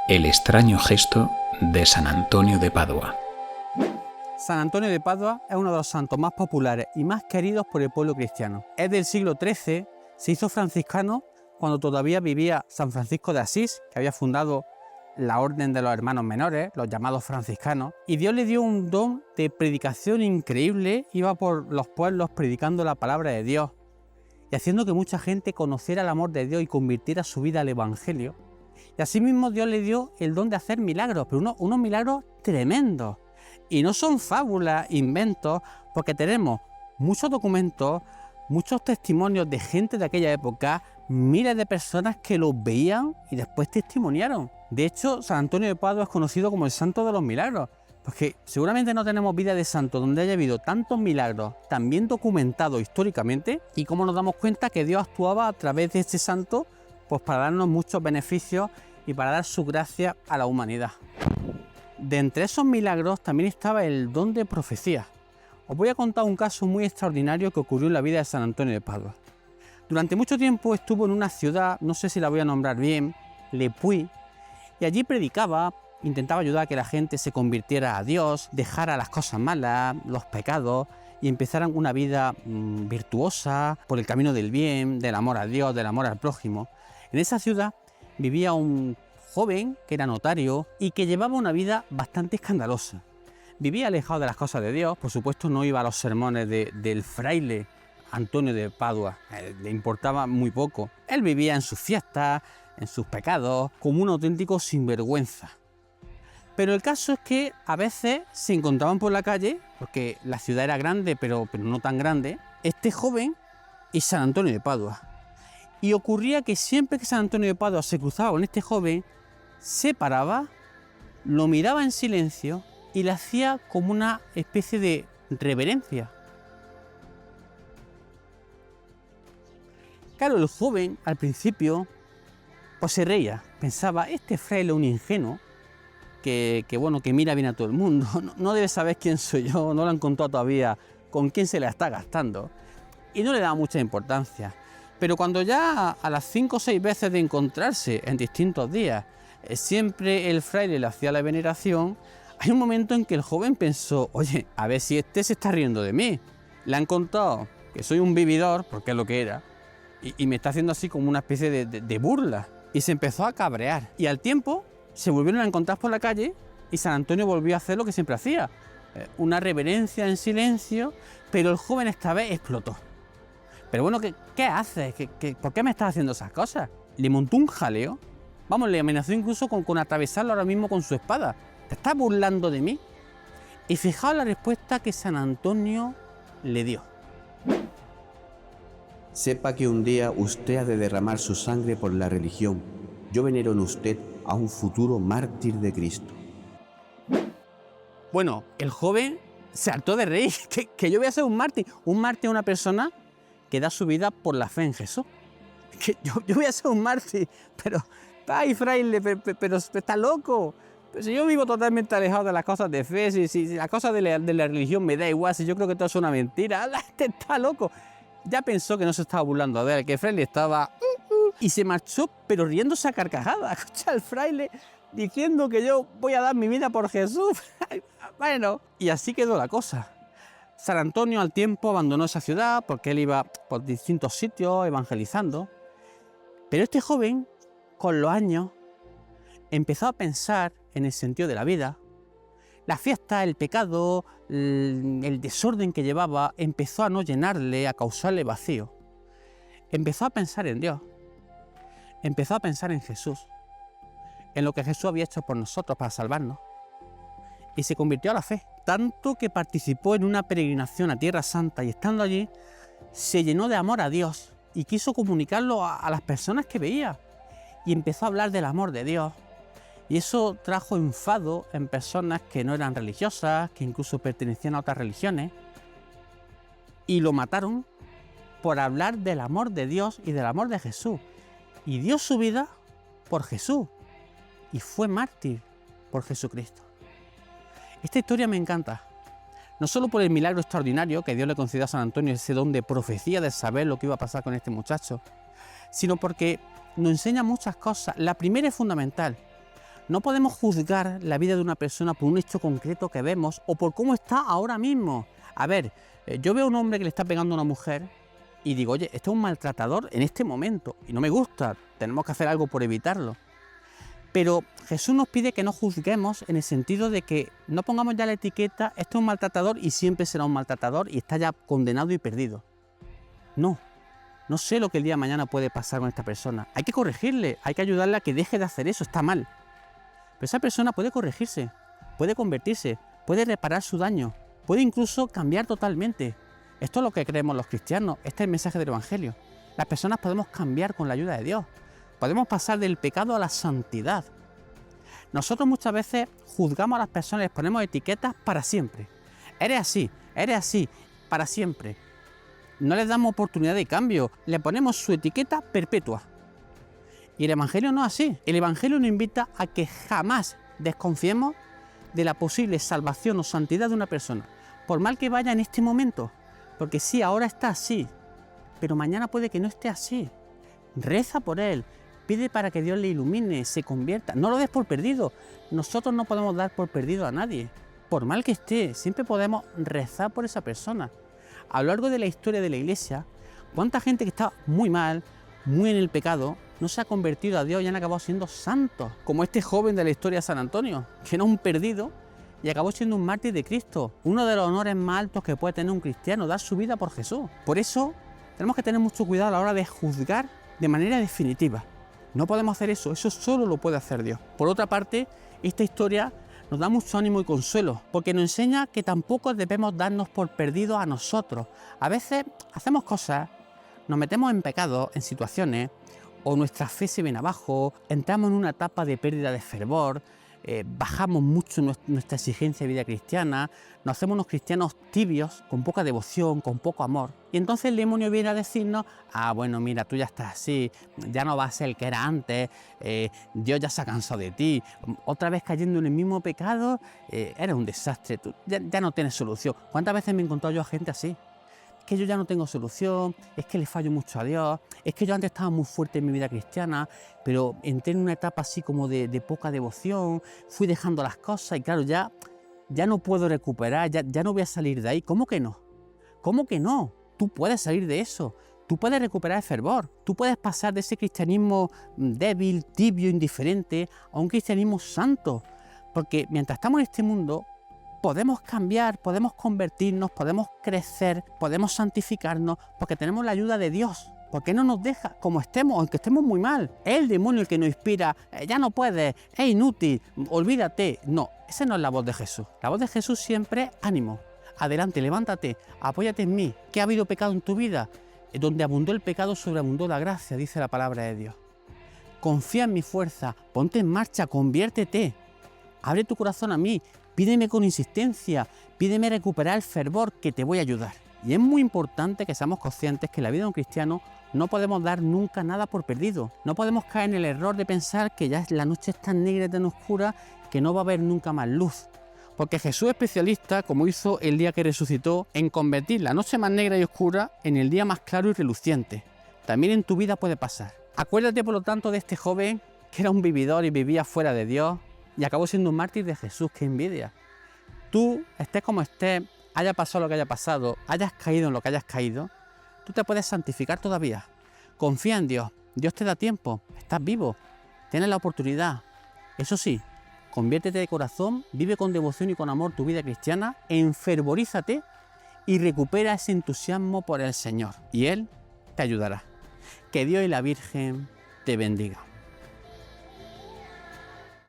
El extraño gesto de San Antonio de Padua. San Antonio de Padua es uno de los santos más populares y más queridos por el pueblo cristiano. Es del siglo XIII, se hizo franciscano cuando todavía vivía San Francisco de Asís, que había fundado la Orden de los Hermanos Menores, los llamados franciscanos, y Dios le dio un don de predicación increíble. Iba por los pueblos predicando la palabra de Dios y haciendo que mucha gente conociera el amor de Dios y convirtiera su vida al Evangelio. Y asimismo Dios le dio el don de hacer milagros, pero unos milagros tremendos. Y no son fábulas, inventos, porque tenemos muchos documentos, muchos testimonios de gente de aquella época, miles de personas que los veían y después testimoniaron. De hecho, San Antonio de Padua es conocido como el santo de los milagros, porque seguramente no tenemos vida de santo donde haya habido tantos milagros tan bien documentados históricamente, y cómo nos damos cuenta que Dios actuaba a través de este santo pues para darnos muchos beneficios y para dar su gracia a la humanidad. De entre esos milagros también estaba el don de profecía. Os voy a contar un caso muy extraordinario que ocurrió en la vida de San Antonio de Padua. Durante mucho tiempo estuvo en una ciudad, no sé si la voy a nombrar bien, Le Puy, y allí predicaba, intentaba ayudar a que la gente se convirtiera a Dios, dejara las cosas malas, los pecados, y empezaran una vida virtuosa por el camino del bien, del amor a Dios, del amor al prójimo. En esa ciudad vivía un joven que era notario y que llevaba una vida bastante escandalosa. Vivía alejado de las cosas de Dios, por supuesto no iba a los sermones del fraile Antonio de Padua, le importaba muy poco. Él vivía en sus fiestas, en sus pecados, como un auténtico sinvergüenza. Pero el caso es que a veces se encontraban por la calle, porque la ciudad era grande, pero no tan grande, este joven y San Antonio de Padua. Y ocurría que siempre que San Antonio de Padua se cruzaba con este joven, se paraba, lo miraba en silencio y le hacía como una especie de reverencia. Claro, el joven al principio pues se reía, pensaba, este fraile es un ingenuo, que mira bien a todo el mundo, no debe saber quién soy yo, no lo han contado todavía con quién se la está gastando, y no le daba mucha importancia. Pero cuando ya a las 5 o 6 veces de encontrarse en distintos días, siempre el fraile le hacía la veneración, hay un momento en que el joven pensó, oye, a ver si este se está riendo de mí. Le han contado que soy un vividor, porque es lo que era, y me está haciendo así como una especie de burla. Y se empezó a cabrear. Y al tiempo se volvieron a encontrar por la calle y San Antonio volvió a hacer lo que siempre hacía. Una reverencia en silencio, pero el joven esta vez explotó. Pero bueno, ¿qué haces? ¿Por qué me estás haciendo esas cosas? Le montó un jaleo. Vamos, le amenazó incluso con atravesarlo ahora mismo con su espada. ¿Te estás burlando de mí? Y fijaos la respuesta que San Antonio le dio. Sepa que un día usted ha de derramar su sangre por la religión. Yo venero en usted a un futuro mártir de Cristo. Bueno, el joven se hartó de reír. Que yo voy a ser un mártir. Un mártir es una persona que da su vida por la fe en Jesús. Que yo voy a ser un mártir, pero ay, fraile, pero está loco. Pero si yo vivo totalmente alejado de las cosas de fe, si las cosas de la religión me da igual, si yo creo que todo es una mentira, este está loco. Ya pensó que no se estaba burlando de él, que el fraile estaba y se marchó, pero riéndose a carcajadas. Escucha al fraile diciendo que yo voy a dar mi vida por Jesús. Bueno, y así quedó la cosa. San Antonio al tiempo abandonó esa ciudad porque él iba por distintos sitios evangelizando. Pero este joven, con los años, empezó a pensar en el sentido de la vida. La fiesta, el pecado, el desorden que llevaba, empezó a no llenarle, a causarle vacío. Empezó a pensar en Dios. Empezó a pensar en Jesús, en lo que Jesús había hecho por nosotros para salvarnos. Y se convirtió a la fe, tanto que participó en una peregrinación a Tierra Santa y estando allí, se llenó de amor a Dios y quiso comunicarlo a las personas que veía. Y empezó a hablar del amor de Dios. Y eso trajo enfado en personas que no eran religiosas, que incluso pertenecían a otras religiones. Y lo mataron por hablar del amor de Dios y del amor de Jesús. Y dio su vida por Jesús. Y fue mártir por Jesucristo. Esta historia me encanta. No solo por el milagro extraordinario que Dios le concedió a San Antonio, ese don de profecía, de saber lo que iba a pasar con este muchacho, sino porque nos enseña muchas cosas. La primera es fundamental. No podemos juzgar la vida de una persona por un hecho concreto que vemos o por cómo está ahora mismo. A ver, yo veo a un hombre que le está pegando a una mujer y digo, oye, este es un maltratador en este momento y no me gusta, tenemos que hacer algo por evitarlo. Pero Jesús nos pide que no juzguemos en el sentido de que no pongamos ya la etiqueta, este es un maltratador y siempre será un maltratador y está ya condenado y perdido. No sé lo que el día de mañana puede pasar con esta persona. Hay que corregirle, hay que ayudarle a que deje de hacer eso, está mal. Pero esa persona puede corregirse, puede convertirse, puede reparar su daño, puede incluso cambiar totalmente. Esto es lo que creemos los cristianos, este es el mensaje del Evangelio. Las personas podemos cambiar con la ayuda de Dios. Podemos pasar del pecado a la santidad. Nosotros muchas veces juzgamos a las personas, les ponemos etiquetas para siempre. Eres así, para siempre. No les damos oportunidad de cambio, le ponemos su etiqueta perpetua. Y el Evangelio no es así. El Evangelio nos invita a que jamás desconfiemos de la posible salvación o santidad de una persona, por mal que vaya en este momento. Porque sí, ahora está así, pero mañana puede que no esté así. Reza por él. Pide para que Dios le ilumine, se convierta. No lo des por perdido. Nosotros no podemos dar por perdido a nadie. Por mal que esté, siempre podemos rezar por esa persona. A lo largo de la historia de la Iglesia, cuánta gente que está muy mal, muy en el pecado, no se ha convertido a Dios y han acabado siendo santos. Como este joven de la historia de San Antonio, que era un perdido y acabó siendo un mártir de Cristo. Uno de los honores más altos que puede tener un cristiano, dar su vida por Jesús. Por eso tenemos que tener mucho cuidado a la hora de juzgar de manera definitiva. No podemos hacer eso solo lo puede hacer Dios. Por otra parte, esta historia nos da mucho ánimo y consuelo, porque nos enseña que tampoco debemos darnos por perdidos a nosotros. A veces hacemos cosas, nos metemos en pecado, en situaciones, o nuestra fe se viene abajo, entramos en una etapa de pérdida de fervor, bajamos mucho nuestra exigencia de vida cristiana, nos hacemos unos cristianos tibios, con poca devoción, con poco amor. Y entonces el demonio viene a decirnos, bueno, mira, tú ya estás así, ya no vas a ser el que era antes, Dios ya se ha cansado de ti, otra vez cayendo en el mismo pecado, eres un desastre, tú ya no tienes solución. ¿Cuántas veces me he encontrado yo a gente así? Es que yo ya no tengo solución, es que le fallo mucho a Dios, es que yo antes estaba muy fuerte en mi vida cristiana, pero entré en una etapa así como de poca devoción, fui dejando las cosas y claro, ya no puedo recuperar, ya no voy a salir de ahí. ¿Cómo que no? ¿Cómo que no? Tú puedes salir de eso, tú puedes recuperar el fervor, tú puedes pasar de ese cristianismo débil, tibio, indiferente, a un cristianismo santo, porque mientras estamos en este mundo, podemos cambiar, podemos convertirnos, podemos crecer, podemos santificarnos, porque tenemos la ayuda de Dios. ¿Por qué no nos deja como estemos, aunque estemos muy mal? Es el demonio el que nos inspira, ya no puedes, es inútil, olvídate. No, esa no es la voz de Jesús. La voz de Jesús siempre es ánimo, adelante, levántate, apóyate en mí. ¿Qué ha habido pecado en tu vida? Donde abundó el pecado, sobreabundó la gracia, dice la palabra de Dios. Confía en mi fuerza, ponte en marcha, conviértete, abre tu corazón a mí. Pídeme con insistencia, pídeme recuperar el fervor, que te voy a ayudar. Y es muy importante que seamos conscientes que en la vida de un cristiano no podemos dar nunca nada por perdido. No podemos caer en el error de pensar que ya la noche es tan negra y tan oscura que no va a haber nunca más luz. Porque Jesús es especialista, como hizo el día que resucitó, en convertir la noche más negra y oscura en el día más claro y reluciente. También en tu vida puede pasar. Acuérdate, por lo tanto, de este joven que era un vividor y vivía fuera de Dios, y acabó siendo un mártir de Jesús. ¡Qué envidia! Tú, estés como estés, haya pasado lo que haya pasado, hayas caído en lo que hayas caído, tú te puedes santificar todavía. Confía en Dios. Dios te da tiempo. Estás vivo. Tienes la oportunidad. Eso sí, conviértete de corazón, vive con devoción y con amor tu vida cristiana, enfervorízate y recupera ese entusiasmo por el Señor. Y Él te ayudará. Que Dios y la Virgen te bendiga.